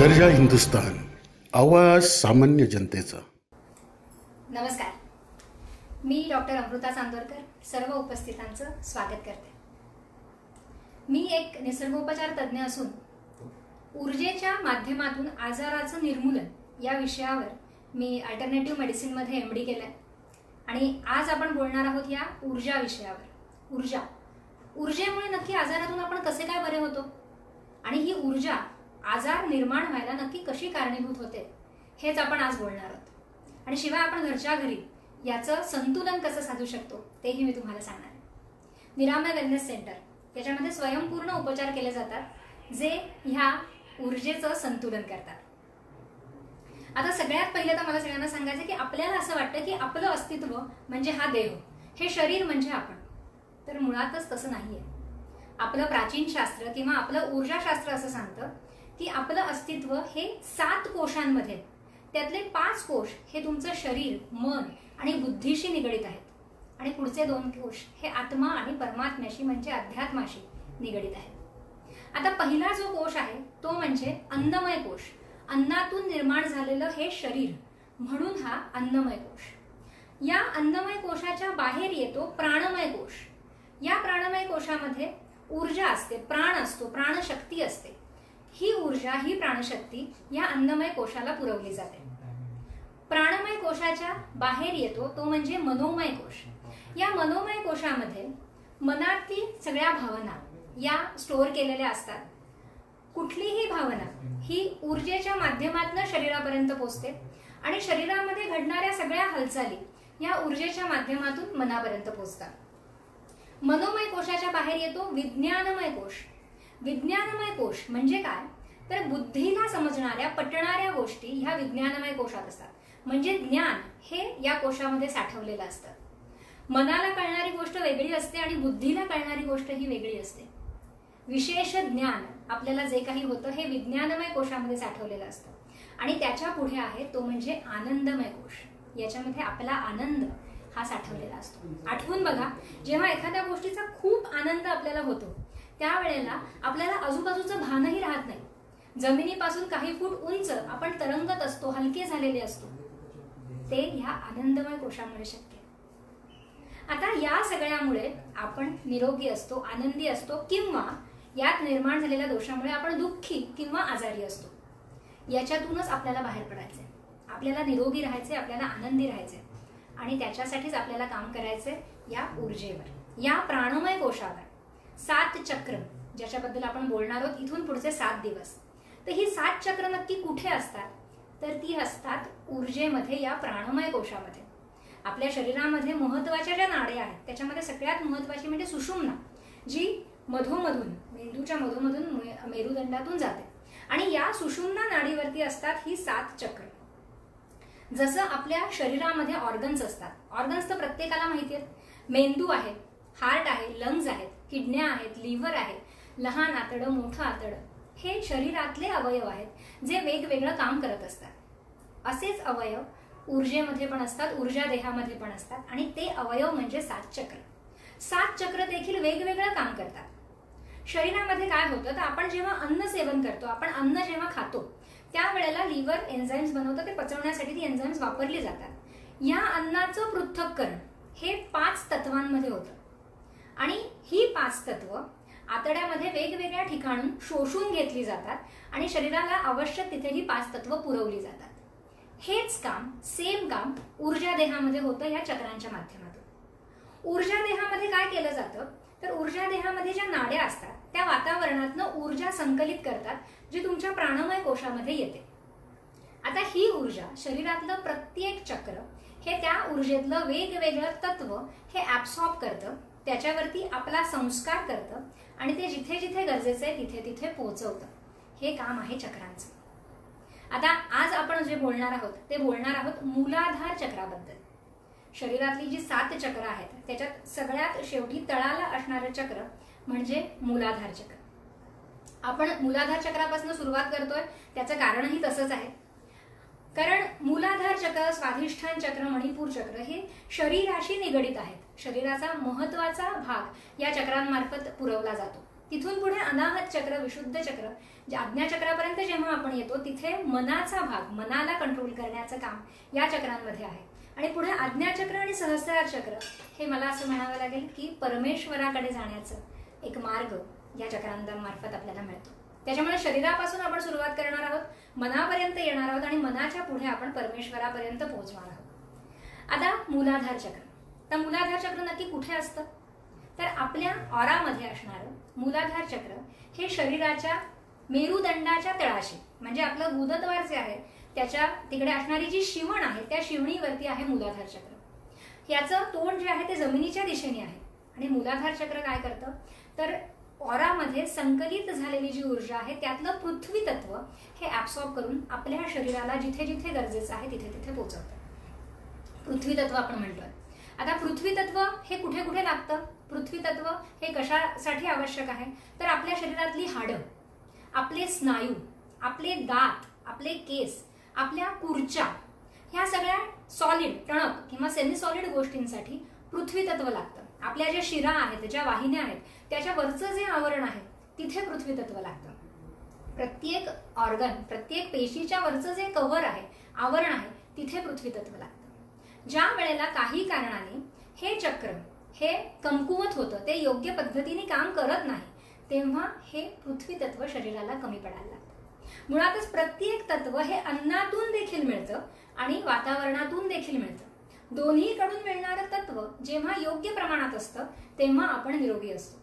गर्जा हिंदुस्तान, आवाज सामान्य जनतेचा. नमस्कार. मी डॉक्टर अमृता चांदोरकर सर्व उपस्थितांचं स्वागत करते. मी एक निसर्गोपचार तज्ज्ञ असून ऊर्जेच्या माध्यमातून आजाराचं निर्मूलन या विषयावर मी अल्टरनेटिव्ह मेडिसिनमध्ये MD केलंय आणि आज आपण बोलणार आहोत या ऊर्जा विषयावर. ऊर्जेमुळे नक्की आजारातून आपण कसे काय बरे होतो आणि ही ऊर्जा आजार निर्माण व्हायला नक्की कशी कारणीभूत होते हेच आपण आज बोलणार आहोत. आणि शिवाय आपण घरच्या घरी याचं संतुलन कसं साधू शकतो तेही मी तुम्हाला सांगणार आहे. निरामय वेलनेस सेंटर याच्यामध्ये स्वयंपूर्ण उपचार केले जातात जे ह्या ऊर्जेचं संतुलन करतात. आता सगळ्यात पहिलं तर मला सगळ्यांना सांगायचं की आपल्याला असं वाटतं की आपलं अस्तित्व म्हणजे हा देह, हे शरीर म्हणजे आपण. तर मुळातच तसं नाहीये. आपलं प्राचीन शास्त्र किंवा आपलं ऊर्जाशास्त्र असं सांगतं की आपलं अस्तित्व हे 7 कोशांमध्ये, त्यातले 5 कोश हे तुमचं शरीर, मन आणि बुद्धीशी निगडित आहेत आणि पुढचे 2 कोश हे आत्मा आणि परमात्म्याशी म्हणजे अध्यात्माशी निगडित आहेत. आता पहिला जो कोश आहे तो म्हणजे अन्नमय कोश. अन्नातून निर्माण झालेलं हे शरीर म्हणून हा अन्नमय कोश. या अन्नमय कोशाच्या बाहेर येतो प्राणमय कोश. या प्राणमय कोशामध्ये ऊर्जा असते, प्राण असतो, प्राणशक्ती असते. ही ऊर्जा, ही प्राणशक्ती या अन्नमय कोशाला पुरवली जाते. प्राणमय कोशाच्या बाहेर येतो तो म्हणजे मनोमय कोश. या मनोमय कोशामध्ये मनातील सगळ्या भावना या स्टोअर केलेल्या असतात. कुठलीही भावना ही ऊर्जेच्या माध्यमातून शरीरापर्यंत पोहोचते आणि शरीरामध्ये घडणाऱ्या सगळ्या हालचाली या ऊर्जेच्या माध्यमातून मनापर्यंत पोहोचतात. मनोमय कोशाच्या बाहेर येतो विज्ञानमय कोश. विज्ञानमय कोश म्हणजे काय, तर बुद्धीला समजणाऱ्या, पटणाऱ्या गोष्टी ह्या विज्ञानमय कोशात असतात. म्हणजे ज्ञान हे या कोशामध्ये साठवलेलं असतं. मनाला कळणारी गोष्ट वेगळी असते आणि बुद्धीला कळणारी गोष्ट ही वेगळी असते. विशेष ज्ञान आपल्याला जे काही होतं हे विज्ञानमय कोशामध्ये साठवलेलं असतं. आणि त्याच्या पुढे आहे तो म्हणजे आनंदमय कोश. याच्यामध्ये आपला आनंद हा साठवलेला असतो. आठवून बघा, जेव्हा एखाद्या गोष्टीचा खूप आनंद आपल्याला होतो त्यावेळेला आपल्याला आजूबाजूचं भानही राहत नाही. जमिनीपासून काही फूट उंच आपण तरंगत असतो, हलके झालेले असतो. ते ह्या आनंदमय कोशामुळे शक्य आहे. आता या सगळ्यामुळे आपण निरोगी असतो, आनंदी असतो किंवा यात निर्माण झालेल्या दोषामुळे आपण दुःखी किंवा आजारी असतो. याच्यातूनच आपल्याला बाहेर पडायचंय. आपल्याला निरोगी राहायचंय, आपल्याला आनंदी राहायचंय आणि त्याच्यासाठीच आपल्याला काम करायचंय या ऊर्जेवर, या प्राणमय कोशावर. 7 चक्र ज्याच्याबद्दल आपण बोलणार आहोत इथून पुढचे 7 दिवस. तर ही 7 चक्र नक्की कुठे असतात, तर ती असतात ऊर्जेमध्ये, या प्राणमय कोशामध्ये. आपल्या शरीरामध्ये महत्वाच्या ज्या नाड्या आहेत त्याच्यामध्ये सगळ्यात महत्वाची म्हणजे सुषुम्ना, जी मधोमधून, मेंदूच्या मधोमधून मेरुदंडातून जाते. आणि या सुषुम्ना नाडीवरती असतात ही 7 चक्र. जसं आपल्या शरीरामध्ये ऑर्गन्स असतात, ऑर्गन्स तर प्रत्येकाला माहिती आहेत. मेंदू आहे, हार्ट आहे, लंग्स आहेत, किडन्या आहेत, लिव्हर आहे, लहान आतडं, मोठं आतडं, हे शरीरातले अवयव आहेत जे वेगवेगळं काम करत असतात. असेच अवयव ऊर्जेमध्ये पण असतात, ऊर्जा देहामध्ये पण असतात आणि ते अवयव म्हणजे 7 चक्र. 7 चक्र देखील वेगवेगळं काम करतात. शरीरामध्ये काय होतं, तर आपण जेव्हा अन्न सेवन करतो, आपण अन्न जेव्हा खातो त्यावेळेला लिव्हर एन्झाईम्स बनवतं, ते पचवण्यासाठी ती एन्झाईम्स वापरली जातात. या अन्नाचं पृथक्करण हे 5 तत्वांमध्ये होतं आणि ही 5 तत्व आतड्यामध्ये वेगवेगळ्या ठिकाणून शोषून घेतली जातात आणि शरीराला आवश्यक तिथे ही 5 तत्व पुरवली जातात. हेच काम, सेम काम ऊर्जा देहामध्ये होतं या चक्रांच्या माध्यमातून. ऊर्जा देहामध्ये काय केलं जातं, तर ऊर्जा देहामध्ये ज्या नाड्या असतात त्या वातावरणातनं ऊर्जा संकलित करतात, जी तुमच्या प्राणमय कोशामध्ये येते. आता ही ऊर्जा, शरीरातलं प्रत्येक चक्र हे त्या ऊर्जेतलं वेगवेगळं तत्व हे ऍब्सॉर्ब करतं, त्याच्यावरती आपला संस्कार करतं आणि ते जिथे जिथे गरजेचं आहे तिथे तिथे पोहोचवतं. हे काम आहे चक्रांचं. आता आज आपण जे बोलणार आहोत ते बोलणार आहोत मूलाधार चक्राबद्दल. शरीरातली जी 7 चक्र आहेत त्याच्यात सगळ्यात शेवटी तळाला असणारं चक्र म्हणजे मूलाधार चक्र. आपण मूलाधार चक्रापासून सुरुवात करतोय, त्याचं कारणही तसंच आहे. कारण मूलाधार चक्र, स्वाधिष्ठान चक्र, मणिपूर चक्र हे शरीराशी निगडित आहेत. शरीराचा महत्वाचा भाग या चक्रांमार्फत पुरवला जातो. तिथून पुढे अनाहत चक्र, विशुद्ध चक्र, जे आज्ञाचक्रापर्यंत जेव्हा आपण येतो तिथे मनाचा भाग, मनाला कंट्रोल करण्याचं काम या चक्रांमध्ये आहे. आणि पुढे आज्ञाचक्र आणि सहस्रार चक्र हे मला असं म्हणावं लागेल की परमेश्वराकडे जाण्याचं एक मार्ग या चक्रांमार्फत आपल्याला मिळतो. त्याच्यामुळे शरीरापासून आपण सुरुवात करणार आहोत, मनापर्यंत येणार आहोत आणि मनाच्या पुढे आपण परमेश्वरापर्यंत पोहोचणार आहोत. आता मूलाधार चक्र. तर मूलाधार चक्र नक्की कुठे असतं? तर आपल्या ऑरामध्ये असणारं मूलाधार चक्र हे शरीराच्या मेरुदंडाच्या तळाशी, म्हणजे आपलं गुदद्वार जे आहे त्याच्या तिकडे असणारी जी शिवण आहे त्या शिवणीवरती आहे मूलाधार चक्र. याचं तोंड जे आहे ते जमिनीच्या दिशेने आहे. आणि मूलाधार चक्र काय करतं तर ऑरामध्ये संकलित झालेली जी ऊर्जा आहे त्यातलं पृथ्वी तत्व हे ऍब्सॉर्ब करून आपल्या शरीराला जिथे जिथे गरजेचं आहे तिथे तिथे पोहोचवतं. पृथ्वी तत्व आपण म्हणतोय. आता पृथ्वी तत्व हे कुठे कुठे लागतं? पृथ्वी तत्व हे कशासाठी आवश्यक आहे तर आपल्या शरीरातली हाडं, आपले स्नायू, आपले दात, आपले केस, आपल्या कुर्च्या, ह्या सगळ्या सॉलिड, टणक किंवा सेमी सॉलिड गोष्टींसाठी पृथ्वी तत्व लागतं. आपल्या ज्या शिरा आहेत, ज्या वाहिन्या आहेत, त्याच्या वरचं जे आवरण आहे तिथे पृथ्वी तत्व लागतं. प्रत्येक ऑर्गन, प्रत्येक पेशीच्या वरचं जे कव्हर आहे, आवरण आहे, तिथे पृथ्वी तत्व लागतं. ज्या वेळेला काही कारणाने हे चक्र हे कमकुवत होतं, ते योग्य पद्धतीने काम करत नाही, तेव्हा हे पृथ्वी तत्व शरीराला कमी पडायला लागतं. मुळातच प्रत्येक तत्व हे अन्नातून देखील मिळतं आणि वातावरणातून देखील मिळतं. दोन्हीकडून मिळणारं तत्व जेव्हा योग्य प्रमाणात असतं तेव्हा आपण निरोगी असतो.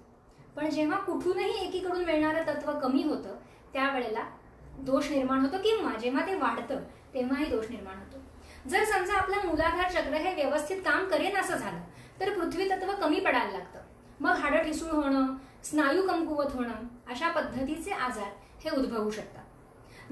पण जेव्हा कुठूनही एकीकडून मिळणारं तत्व कमी होतं त्यावेळेला दोष निर्माण होतो, किंवा जेव्हा ते वाढतं तेव्हाही दोष निर्माण होतो. जर समजा आपलं मूलाधार चक्र हे व्यवस्थित काम करेन असं झालं तर पृथ्वी तत्व कमी पडायला लागतं. मग हाडं ठिसूळ होणं, स्नायू कमकुवत होणं, अशा पद्धतीचे आजार हे उद्भवू शकतात.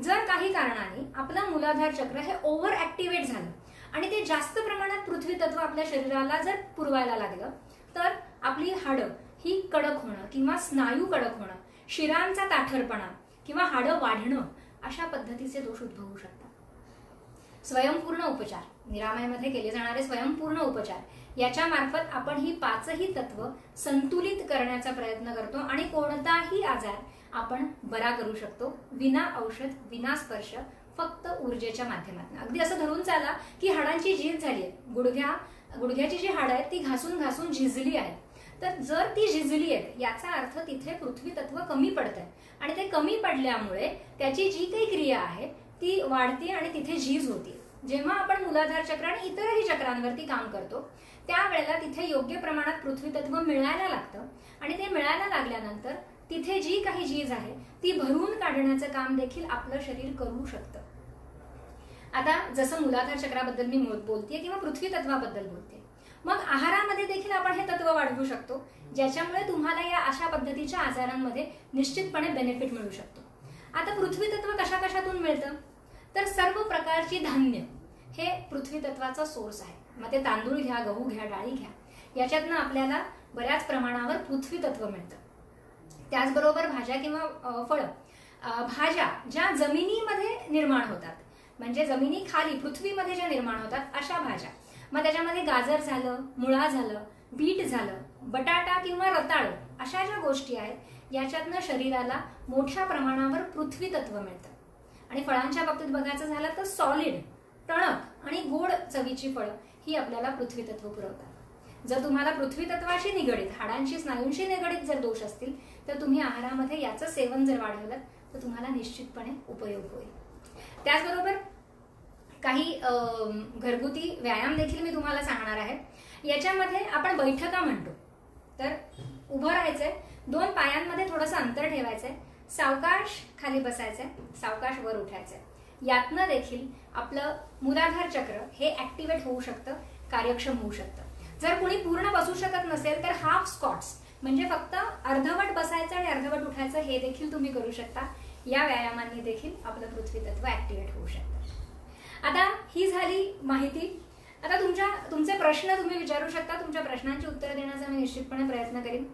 जर काही कारणाने आपलं मूलाधार चक्र हे ओव्हर ऍक्टिव्हेट झालं आणि ते जास्त प्रमाणात पृथ्वी तत्व आपल्या शरीराला जर पुरवायला लागलं तर आपली हाडं ही कडक होणं किंवा स्नायू कडक होणं, शिरांचा ताठरपणा किंवा हाडं वाढणं, अशा पद्धतीचे दोष उद्भवू शकतात. स्वयंपूर्ण उपचार, निरामयमध्ये केले जाणारे स्वयंपूर्ण उपचार याच्या मार्फत आपण ही पाचही तत्व संतुलित करण्याचा प्रयत्न करतो आणि कोणताही आजार आपण बरा करू शकतो विना औषध, विना स्पर्श, फक्त ऊर्जेच्या माध्यमातून. अगदी असं धरून चाला की हाडांची झीज झाली आहे, गुडघ्याची जी हाडं आहेत ती घासून घासून झिजली आहेत. तर जर ती झिजली आहेत याचा अर्थ तिथे पृथ्वी तत्व कमी पडत आहे आणि ते कमी पडल्यामुळे त्याची जी काही क्रिया आहे ती वाढते आणि तिथे झीज होते. जेव्हा आपण मूलाधार चक्र आणि इतरही चक्रांवरती काम करतो त्यावेळेला तिथे योग्य प्रमाणात पृथ्वी तत्व मिळायला लागतं आणि ते मिळायला लागल्यानंतर तिथे जी काही झीज आहे ती भरून काढण्याचं काम देखील आपलं शरीर करू शकतं. आता जसं मूलाधार चक्राबद्दल मी बोलतेय किंवा पृथ्वी तत्वाबद्दल बोलते, मग आहारामध्ये देखील आपण हे तत्व वाढवू शकतो ज्याच्यामुळे तुम्हाला या अशा पद्धतीच्या आजारांमध्ये निश्चितपणे बेनिफिट मिळू शकतो. आता पृथ्वी तत्व कशा कशातून मिळतं तर सर्व प्रकारची धान्य हे पृथ्वी तत्वाचा सोर्स आहे. मग ते तांदूळ घ्या, गहू घ्या, डाळी घ्या, याच्यातनं आपल्याला बऱ्याच प्रमाणावर पृथ्वी तत्व मिळतं. त्याचबरोबर भाज्या किंवा फळं, भाज्या ज्या जमिनीमध्ये निर्माण होतात, म्हणजे जमिनी खाली पृथ्वीमध्ये ज्या निर्माण होतात अशा भाज्या, मग त्याच्यामध्ये गाजर झालं, मुळा झालं, बीट झालं, बटाटा किंवा रताळं, अशा ज्या गोष्टी आहेत याच्यातनं शरीराला मोठ्या प्रमाणावर पृथ्वी तत्व मिळतं. आणि फळांच्या बाबतीत बघायचं झालं तर सॉलिड, टणक आणि गोड चवीची फळं ही आपल्याला पृथ्वी तत्व पुरवतात. जर तुम्हाला पृथ्वी तत्वाशी निगडीत, हाडांशी, स्नायूंशी निगडीत जर दोष असतील तर तुम्ही आहारामध्ये याचं सेवन जर वाढवलं तर तुम्हाला निश्चितपणे उपयोग होईल. त्याचबरोबर काही घरगुती व्यायाम देखील मी तुम्हाला सांगणार आहे. याच्यामध्ये आपण बैठका म्हणतो. तर उभं राहायचंय, दोन पायांमध्ये थोडंसं अंतर ठेवायचंय, सावकाश खाली बसायचंय, सावकाश वर उठायचंय. यातनं देखील आपलं मूलाधार चक्र हे ऍक्टिव्हेट होऊ शकतं, कार्यक्षम होऊ शकतं. जर कोणी पूर्ण बसू शकत नसेल तर हाफ स्क्वॉट्स म्हणजे फक्त अर्धवट बसायचं आणि अर्धवट उठायचं हे देखील तुम्ही करू शकता. या व्यायामांनी देखील आपलं पृथ्वी तत्व ऍक्टिव्हेट होऊ शकतं. आता ही झाली माहिती. आता तुमचे प्रश्न तुम्ही विचारू शकता. तुमच्या प्रश्नांची उत्तरं देण्याचा मी निश्चितपणे प्रयत्न करीन.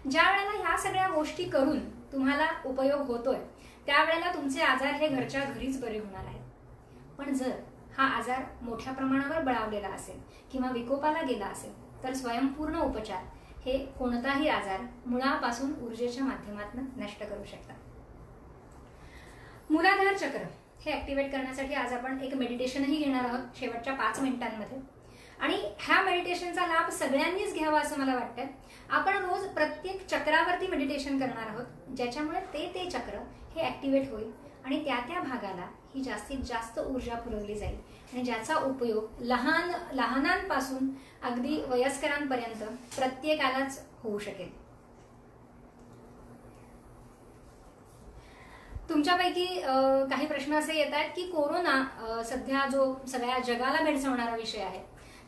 ज्या वेळेला ह्या सगळ्या गोष्टी करून तुम्हाला उपयोग होतोय त्यावेळेला तुमचे आजार हे घरच्या घरीच बरे होणार आहेत. पण जर हा आजार मोठ्या प्रमाणावर बळावलेला असेल किंवा विकोपाला गेला असेल तर स्वयंपूर्ण उपचार हे कोणताही आजार मुळापासून ऊर्जेच्या माध्यमातून नष्ट करू शकतात. मूलाधार चक्र हे ऍक्टिव्हेट करण्यासाठी आज आपण एक मेडिटेशनही घेणार आहोत शेवटच्या 5 मिनिटांमध्ये. आणि ह्या मेडिटेशनचा लाभ सगळ्यांनीच घ्यावा असं मला वाटतं. आपण रोज प्रत्येक चक्रावरती मेडिटेशन करणार आहोत, ज्याच्यामुळे ते चक्र हे ऍक्टिव्हेट होईल आणि त्या भागाला ही जास्तीत जास्त ऊर्जा पुरवली जाईल आणि ज्याचा उपयोग लहानांपासून अगदी वयस्करांपर्यंत प्रत्येकालाच होऊ शकेल. तुमच्यापैकी काही प्रश्न असे येत आहेत की कोरोना सध्या जो सगळ्या जगाला भेडसावणारा विषय आहे,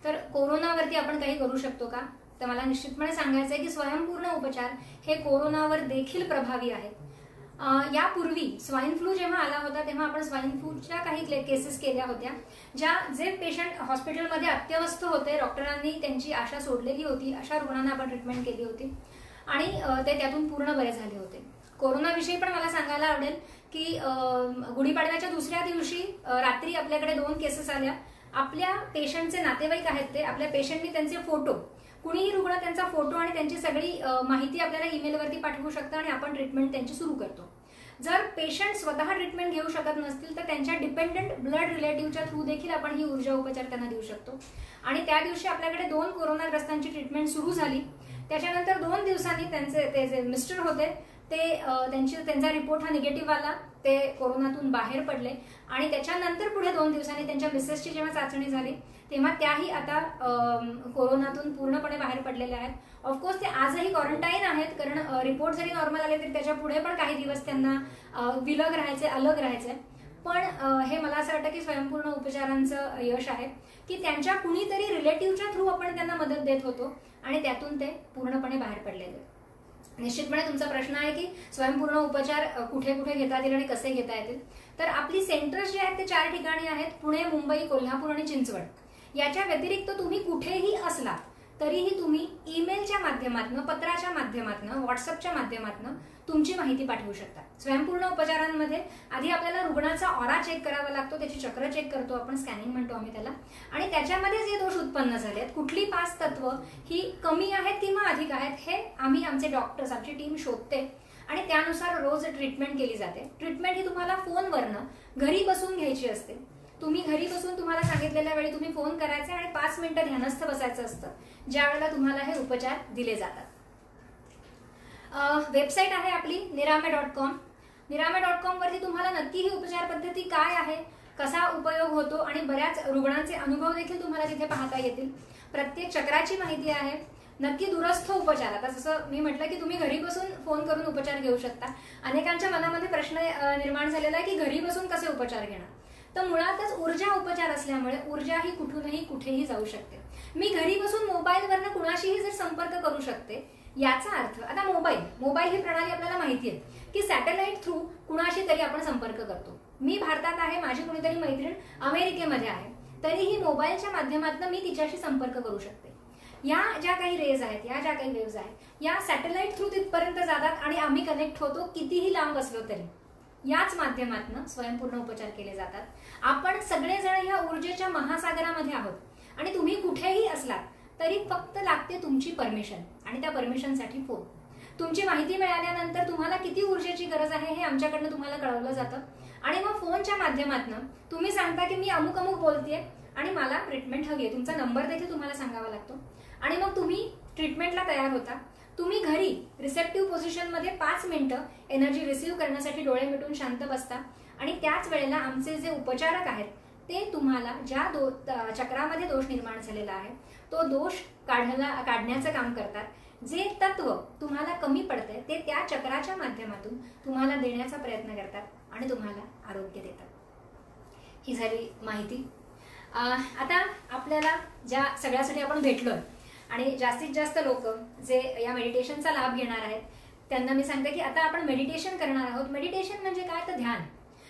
तर कोरोनावरती आपण काही करू शकतो का? तर मला निश्चितपणे सांगायचं आहे की स्वयंपूर्ण उपचार हे कोरोनावर देखील प्रभावी आहेत. यापूर्वी स्वाईन फ्लू जेव्हा आला होता तेव्हा आपण स्वाईन फ्लूच्या काही केसेस केल्या होत्या, जे पेशंट हॉस्पिटलमध्ये अत्यवस्थ होते, डॉक्टरांनी त्यांची आशा सोडलेली होती, अशा रुग्णांना आपण ट्रीटमेंट केली होती आणि ते त्यातून पूर्ण बरे झाले होते. कोरोनाविषयी पण मला सांगायला आवडेल की गुढीपाडव्याच्या दुसऱ्या दिवशी रात्री आपल्याकडे 2 केसेस आल्या. आपल्या पेशंटचे नातेवाईक आहेत ते, आपल्या पेशंटनी त्यांचे फोटो, कुणीही रुग्ण त्यांचा फोटो आणि त्यांची सगळी माहिती आपल्याला ईमेलवरती पाठवू शकतं आणि आपण ट्रीटमेंट त्यांची सुरू करतो. जर पेशंट स्वतः ट्रीटमेंट घेऊ शकत नसतील तर त्यांच्या डिपेंडंट ब्लड रिलेटिव्हच्या थ्रू देखील आपण ही ऊर्जा उपचार त्यांना देऊ शकतो. आणि त्या दिवशी आपल्याकडे 2 कोरोनाग्रस्तांची ट्रीटमेंट सुरू झाली. त्याच्यानंतर 2 दिवसांनी ते जे मिस्टर होते त्यांचा रिपोर्ट हा निगेटिव्ह आला, ते कोरोनातून बाहेर पडले आणि त्याच्यानंतर पुढे 2 दिवसांनी त्यांच्या मिसेसची जेव्हा चाचणी झाली तेव्हा त्याही आता कोरोनातून पूर्णपणे बाहेर पडलेल्या आहेत. ऑफकोर्स ते आजही क्वारंटाईन आहेत, कारण रिपोर्ट जरी नॉर्मल आले तरी त्याच्या पुढे पण काही दिवस त्यांना विलग राहायचे, अलग राहायचे. पण हे मला असं वाटतं की स्वयंपूर्ण उपचारांचं यश आहे की त्यांच्या कुणीतरी रिलेटिव्हच्या थ्रू आपण त्यांना मदत देत होतो आणि त्यातून ते पूर्णपणे बाहेर पडलेले. निश्चितपणे तुमचा प्रश्न आहे की स्वयंपूर्ण उपचार कुठे कुठे घेता येतील आणि कसे घेता येतील. तर आपली सेंटर्स जे आहेत ते 4 ठिकाणी आहेत, पुणे, मुंबई, कोल्हापूर आणि चिंचवड. याच्या व्यतिरिक्त तुम्ही कुठेही असला तरीही तुम्ही ईमेलच्या माध्यमातून, पत्राच्या माध्यमातून, व्हॉट्सअपच्या माध्यमातून तुमची माहिती पाठवू शकता. स्वयंपूर्ण उपचारांमध्ये आधी आपल्याला रुग्णाचा ऑरा चेक करावा लागतो, त्याची चक्र चेक करतो आपण, स्कॅनिंग म्हणतो आम्ही त्याला, आणि त्याच्यामध्ये जे दोष उत्पन्न झाले आहेत, कुठली 5 तत्व ही कमी आहेत किंवा अधिक आहेत हे आम्ही, आमचे डॉक्टर्स, आमची टीम शोधते आणि त्यानुसार रोज ट्रीटमेंट केली जाते. ट्रीटमेंट ही तुम्हाला फोनवरनं घरी बसून घ्यायची असते. तुम्ही घरी बसून तुम्हाला सांगितलेल्या वेळी तुम्ही फोन करायचे आणि 5 मिनिटं ध्यानस्थ बसायचं असतं, ज्या वेळेला तुम्हाला हे उपचार दिले जातात. वेबसाईट आहे आपली nirame.com. nirame.com वरती तुम्हाला नक्की ही उपचार पद्धती काय आहे, कसा उपयोग होतो आणि बऱ्याच रुग्णांचे अनुभव देखील तुम्हाला तिथे पाहता येतील. प्रत्येक चक्राची माहिती आहे. नक्की दूरस्थ उपचार, आता जसं मी म्हटलं की तुम्ही घरी बसून फोन करून उपचार घेऊ शकता. अनेकांच्या मनामध्ये प्रश्न निर्माण झालेला आहे की घरी बसून कसे उपचार घेणार. तर मुळातच ऊर्जा उपचार असल्यामुळे ऊर्जा ही कुठूनही कुठेही जाऊ शकते. मी घरी बसून मोबाईलवरनं कुणाशीही जर संपर्क करू शकते, याचा अर्थ आता मोबाईल ही प्रणाली आपल्याला माहिती आहे की सॅटेलाइट थ्रू कुणाशी तरी आपण संपर्क करतो. मी भारतात आहे, माझी कुणीतरी मैत्रीण अमेरिकेमध्ये आहे, तरीही मोबाईलच्या माध्यमातून मी तिच्याशी संपर्क करू शकते. या ज्या काही रेज आहेत, या ज्या काही वेव्ज आहेत, या सॅटेलाइट थ्रू तिथपर्यंत जातात आणि आम्ही कनेक्ट होतो कितीही लांब असलो तरी. याच माध्यमातून स्वयंपूर्ण उपचार केले जातात. आपण सगळेजण या ऊर्जेच्या महासागरामध्ये आहोत आणि तुम्ही कुठेही असलात तरी फक्त लागते तुमची परमिशन आणि त्या परमिशनसाठी फोन. तुमची माहिती मिळाल्यानंतर तुम्हाला किती ऊर्जेची गरज आहे हे आमच्याकडनं तुम्हाला कळवलं जातं आणि मग फोनच्या माध्यमातून तुम्ही सांगता की मी अमुक अमुक बोलतेय आणि मला ट्रीटमेंट हवी आहे. तुमचा नंबर देखील तुम्हाला सांगावा लागतो आणि मग तुम्ही ट्रीटमेंटला तयार होता. तुम्ही घरी रिसेप्टिव्ह पोझिशनमध्ये 5 मिनिटं एनर्जी रिसीव्ह करण्यासाठी डोळे मिटून शांत बसता आणि त्याच वेळेला आमचे जे उपचारक आहेत ते तुम्हाला ज्या चक्रामध्ये दोष निर्माण झालेला आहे तो दोष काढण्याचं काम करतात. जे तत्व तुम्हाला कमी पडतंय ते त्या चक्राच्या माध्यमातून तुम्हाला देण्याचा प्रयत्न करतात आणि तुम्हाला आरोग्य देतात. ही झाली माहिती. आता आपल्याला ज्या सगळ्यासाठी आपण भेटलोय आणि जास्तीत जास्त लोक जे या मेडिटेशनचा लाभ घेणार आहेत त्यांना मी सांगते की आता आपण मेडिटेशन करणार आहोत. मेडिटेशन म्हणजे काय तर ध्यान.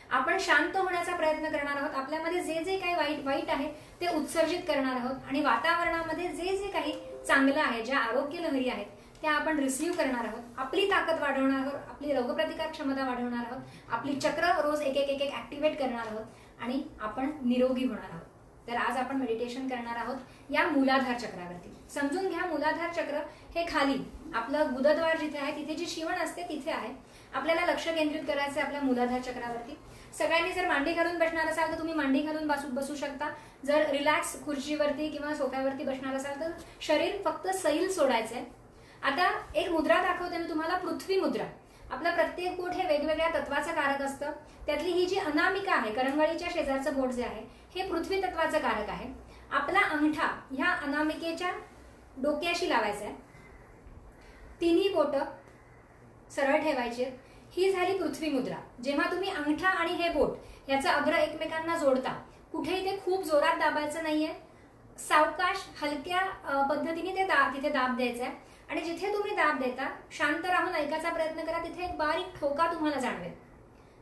आपण शांत होण्याचा प्रयत्न करणार आहोत. आपल्यामध्ये जे जे काही वाईट आहे ते उत्सर्जित करणार आहोत आणि वातावरणामध्ये जे जे काही चांगलं आहे, ज्या आरोग्य लहरी आहेत त्या आपण रिसीव्ह करणार आहोत. आपली ताकद वाढवणार आहोत, आपली रोगप्रतिकार क्षमता वाढवणार आहोत, आपली चक्र रोज एक एक ऍक्टिव्हेट करणार आहोत आणि आपण निरोगी होणार आहोत. तर आज आपण मेडिटेशन करणार आहोत या मूलाधार चक्रावरती. समजून घ्या, मूलाधार चक्र हे खाली आपलं गुदद्वार जिथे आहे तिथे जी शिवण असते तिथे आहे. आपल्याला लक्ष केंद्रित करायचं आहे आपल्या मूलाधार चक्रावरती. सगळ्यांनी जर मांडी घालून बसणार असाल तर तुम्ही मांडी घालून बसू शकता. जर रिलॅक्स खुर्चीवरती किंवा सोफ्यावरती बसणार असाल तर शरीर फक्त सैल सोडायचं आहे. आता एक मुद्रा दाखवते मी तुम्हाला, पृथ्वी मुद्रा. आपलं प्रत्येक बोट हे वेगवेगळ्या तत्वाचं कारक असतं. त्यातली ही जी अनामिका आहे, करंगळीच्या शेजारचं बोट जे आहे हे पृथ्वी तत्वाचं कारक आहे. आपला अंगठा ह्या अनामिकेच्या डोक्याशी लावायचा आहे. तिन्ही बोट सरळ ठेवायचे. ही झाली पृथ्वी मुद्रा. जेव्हा तुम्ही अंगठा आणि हे बोट याचा अग्र एकमेकांना जोडता, कुठेही ते खूप जोरात दाबायचं नाहीये. सावकाश हलक्या पद्धतीने तिथे दाब द्यायचा आहे. आणि जिथे तुम्ही दाब देता शांत राहून ऐकायचा प्रयत्न करा. तिथे एक बारीक ठोका तुम्हाला जाणवेल.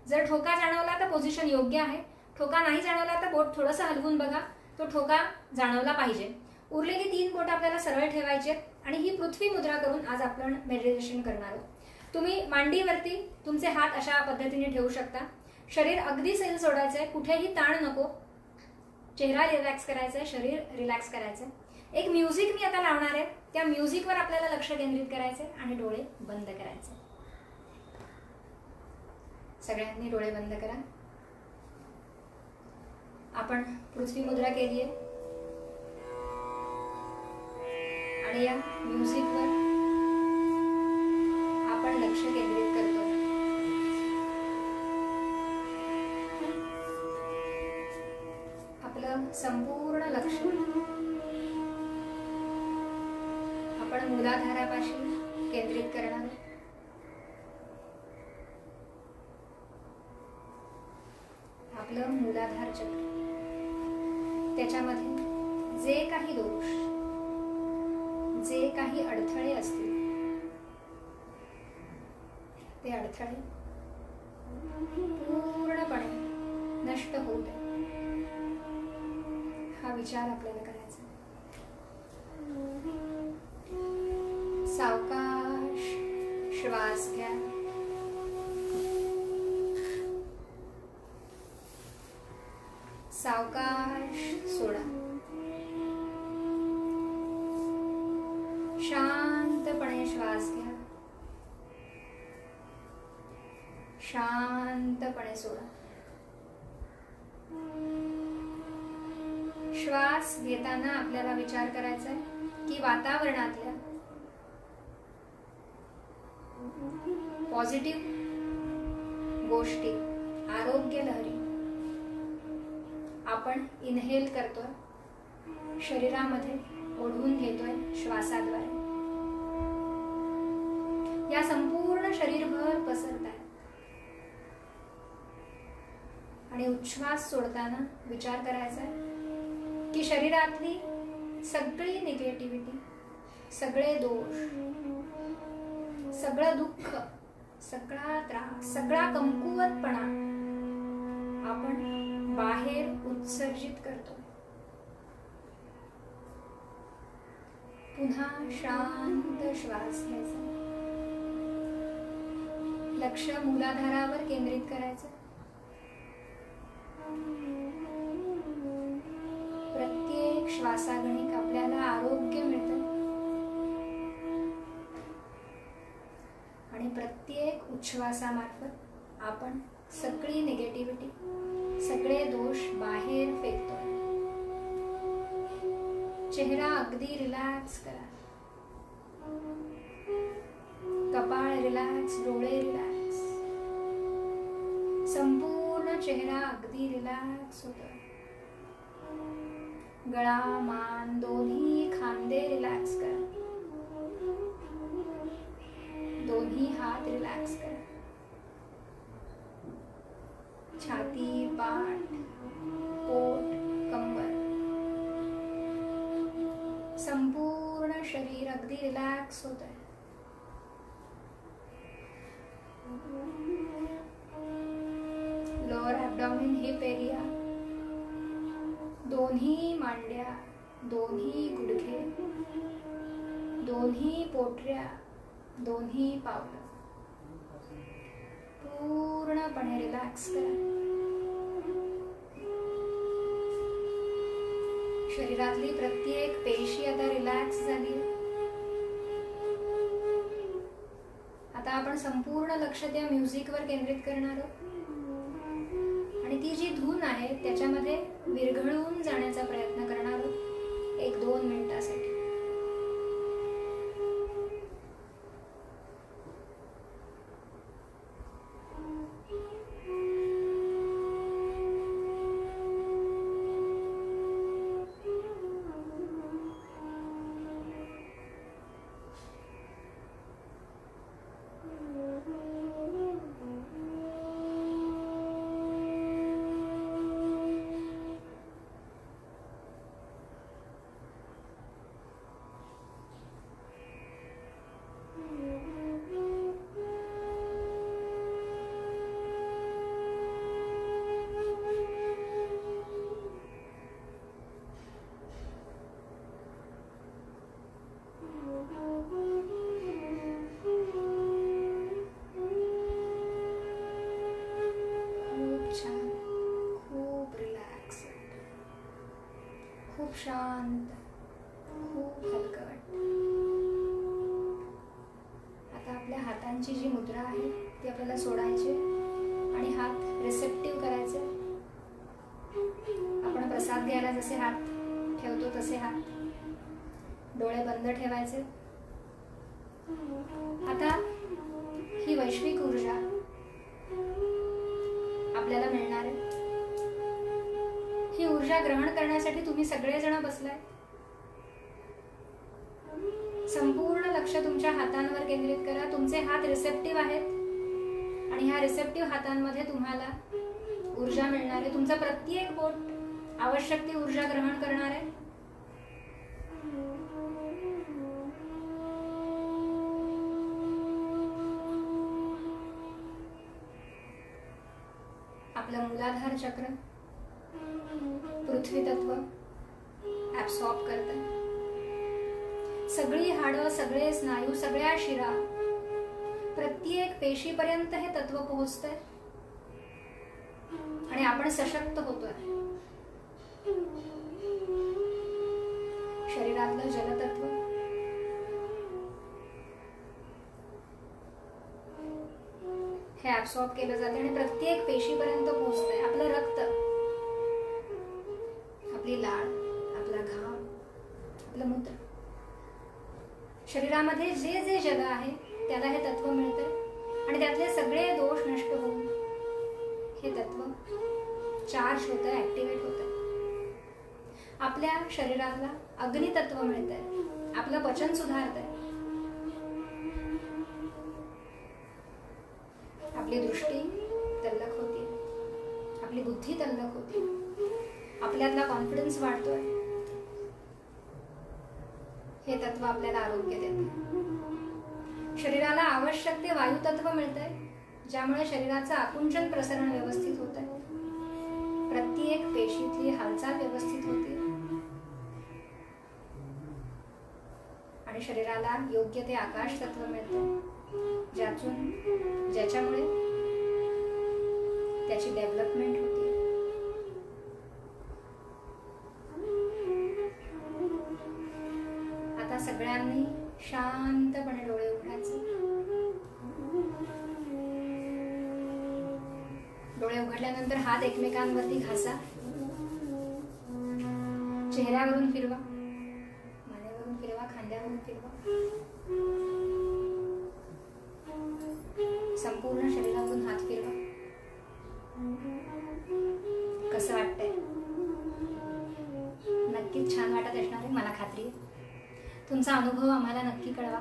जर ठोका जाणवला तर पोझिशन योग्य आहे. ठोका नाही जाणवला तर बोट थोडंसं हलवून बघा, तो ठोका जाणवला पाहिजे. उरलेली 3 बोट आपल्याला सरळ ठेवायचे आणि ही पृथ्वी मुद्रा करून आज आपण मेडिटेशन करणार आहोत. तुम्ही मांडीवरती तुमचे हात अशा पद्धतीने ठेवू शकता. शरीर अगदी सैल सोडायचं आहे, कुठेही ताण नको. चेहरा रिलॅक्स करायचा आहे, शरीर रिलॅक्स करायचं आहे. एक म्युझिक मी आता लावणार आहे, त्या म्युझिकवर आपल्याला लक्ष केंद्रित करायचंय आणि डोळे बंद करायचे. सगळ्यांनी डोळे बंद करा. आपण पृथ्वी मुद्रा केली आहे आणि या म्युझिकवर आपण लक्ष केंद्रित करतो. आपलं संपूर्ण लक्ष आपण मूलाधारापाशी केंद्रित करणार. आपलं मूलाधार चक्र, त्याच्यामध्ये जे काही दोष, जे काही अडथळे असतील ते अडथळे पूर्णपणे नष्ट होऊ दे, हा विचार आपल्याला करायचा. सावकाश श्वास घ्या. सावकाश सोडा. शांतपणे श्वास घ्या. शांतपणे सोडा. श्वास घेताना आपल्याला विचार करायचा आहे की वातावरणातल्या पॉझिटिव्ह गोष्टी, आरोग्य लहरी आपण इनहेल करतोय, शरीरामध्ये ओढून घेतोय श्वासाद्वारे. या संपूर्ण शरीरभर पसरत आहे. आणि उच्छ्वास सोडताना विचार करायचा आहे की शरीरातली सगळी निगेटिव्हिटी, सगळे दोष, सगळं दुःख, सगळा त्रास, सगळा कमकुवतपणा आपण बाहेर उत्सर्जित करतो. पुन्हा शांत श्वास घ्यायचा. लक्ष मूलाधारावर केंद्रित करायचं. प्रत्येक श्वासागणिक आपल्याला आरोग्य मिळतं आणि प्रत्येक उच्छ्वासामार्फत आपण सगळी निगेटिव्हिटी, सगळे दोष बाहेर फेकतो. चेहरा अगदी रिलॅक्स करा. कपाळ रिलॅक्स, डोळे रिलॅक्स, संपूर्ण चेहरा अगदी रिलॅक्स होतो. गळा, मान, दोन्ही खांदे रिलॅक्स करा. दोन्ही हात रिलॅक्स करा. छाती, पाठ, पोट, कंबर, संपूर्ण शरीर अगदी रिलॅक्स होत आहे. लोअर ॲब्डॉमिन, हिप एरिया, दोन्ही मांड्या, दोन्ही गुडघे, दोन्ही पोटऱ्या, दोन्ही पावलं पूर्णपणे रिलॅक्स करा. शरीरातली प्रत्येक पेशी आता रिलॅक्स झाली. आता आपण संपूर्ण लक्ष त्या म्युझिकवर केंद्रित करणार आहोत आणि ती जी धून आहे त्याच्यामध्ये विरघळून जाण्याचा प्रयत्न करणार आहोत 1-2 मिनिटासाठी. खूप शांत, खूप हलकं वाटतं. आता आपल्या हातांची जी मुद्रा आहे ती आपल्याला सोडायची आणि हात रिसेप्टिव्ह करायचे. आपण प्रसाद घ्यायला जसे हात ठेवतो तसे हात, डोळे बंद ठेवायचे. आता ही वैश्विक ऊर्जा आपल्याला मिळणार आहे. ही ऊर्जा ग्रहण करण्यासाठी तुम्ही सगळेजण बसलाय. संपूर्ण लक्ष तुमच्या हातांवर केंद्रित करा. तुमचे हात रिसेप्टिव्ह आहेत आणि ह्या रिसेप्टिव्ह हातांमध्ये तुम्हाला ऊर्जा मिळणार आहे. तुमचा प्रत्येक बोट आवश्यक ती ऊर्जा ग्रहण करणार आहे. आपलं मूलाधार चक्र पृथ्वी तत्व ऍब्सॉर्ब करतं. सगळी हाडं, सगळे स्नायू, सगळ्या शिरा, प्रत्येक पेशीपर्यंत हे तत्व पोहोचतंय आणि आपण सशक्त होतोय. शरीरातलं जलतत्व हे ऍब्सॉर्ब केलं जाते आणि प्रत्येक पेशीपर्यंत पोहोचतंय. आपलं रक्त, आपली लाळ, आपला घाम, आपलं मूत्र, शरीरामध्ये जे जे जल आहे त्याला हे तत्व मिळतंय आणि त्यातले सगळे दोष नष्ट होऊन हे तत्व चार्ज होतंय, ऍक्टिव्हेट होतंय. आपल्या शरीराला अग्नितत्व मिळतंय, आपलं पचन सुधारतंय, आपली दृष्टी तल्लख होती, आपली बुद्धी तल्लख होती, आपल्यातला कॉन्फिडन्स वाढतोय. हे तत्व आपल्याला आरोग्य देतं. शरीराला आवश्यक ते वायू तत्व मिळतंय, ज्यामुळे शरीराचं आकुंचन प्रसरण व्यवस्थित होतंय. प्रत्येक पेशीतली हालचाल व्यवस्थित होते आणि शरीराला योग्य ते आकाश तत्व मिळतं, ज्याच्यामुळे त्याची डेव्हलपमेंट होते. आता सगळ्यांनी शांतपणे डोळे उघडायचे. डोळे उघडल्यानंतर हात एकमेकांवरती घासा. चेहऱ्यावरून फिरवा, मानेवरून फिरवा, खांद्यावरून फिरवा. संपूर्ण शरीरावरून हात फिरवा. कसं वाटतंय? नक्कीच छान वाटत असणार आहे, मला खात्री आहे. तुमचा अनुभव आम्हाला नक्की कळवा.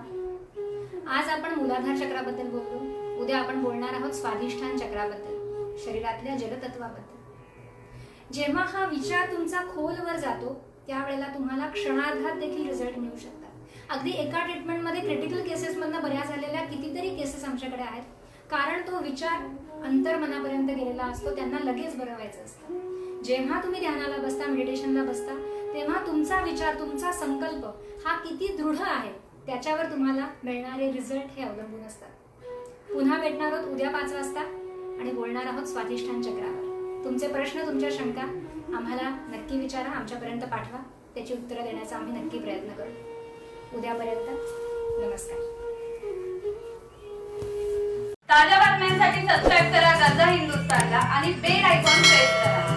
आज आपण मूलाधार चक्राबद्दल बोललो. उद्या आपण बोलणार आहोत स्वाधिष्ठान चक्राबद्दल, शरीरातल्या जलतत्वाबद्दल. जेव्हा हा विचार तुमचा खोलवर जातो त्यावेळेला तुम्हाला क्षणार्धात देखील रिझल्ट मिळू शकतात. अगदी एका ट्रीटमेंटमध्ये क्रिटिकल केसेसमधनं बऱ्या झालेल्या कितीतरी केसेस आमच्याकडे आहेत, कारण तो विचार अंतर्मनापर्यंत गेलेला असतो. त्यांना लगेच बरं व्हायचं असतं. जेव्हा तुम्ही ध्यानाला बसता, मेडिटेशनला बसता, तेव्हा तुमचा विचार, तुमचा संकल्प हा किती दृढ आहे त्याच्यावर तुम्हाला मिळणारे रिझल्ट हे अवलंबून असतात. पुन्हा भेटणार आहोत उद्या 5 वाजता आणि बोलणार आहोत स्वाधिष्ठान चक्रावर. तुमचे प्रश्न, तुमच्या शंका आम्हाला नक्की विचारा, आमच्यापर्यंत पाठवा. त्याची उत्तरं देण्याचा आम्ही नक्की प्रयत्न करू. उद्यापर्यंत नमस्कार. ताज्या बातम्यांसाठी सबस्क्राईब करा गरजा हिंदुस्थानला आणि बेल आयकॉन प्रेस करा.